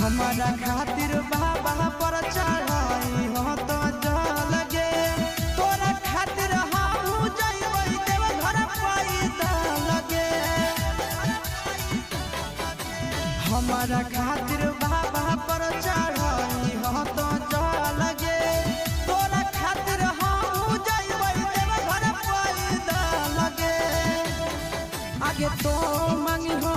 हमारा खातिर बाबा पर चढ़ाई हो तो जल गे तोरा खातिर हम जइबै देव घर पैदा लगे। हमारा खातिर बाबा पर चढ़ाई हो तो जल गे तोरा खातिर हम जइबै देव घर पैदा लगे। आगे तो मांगी हो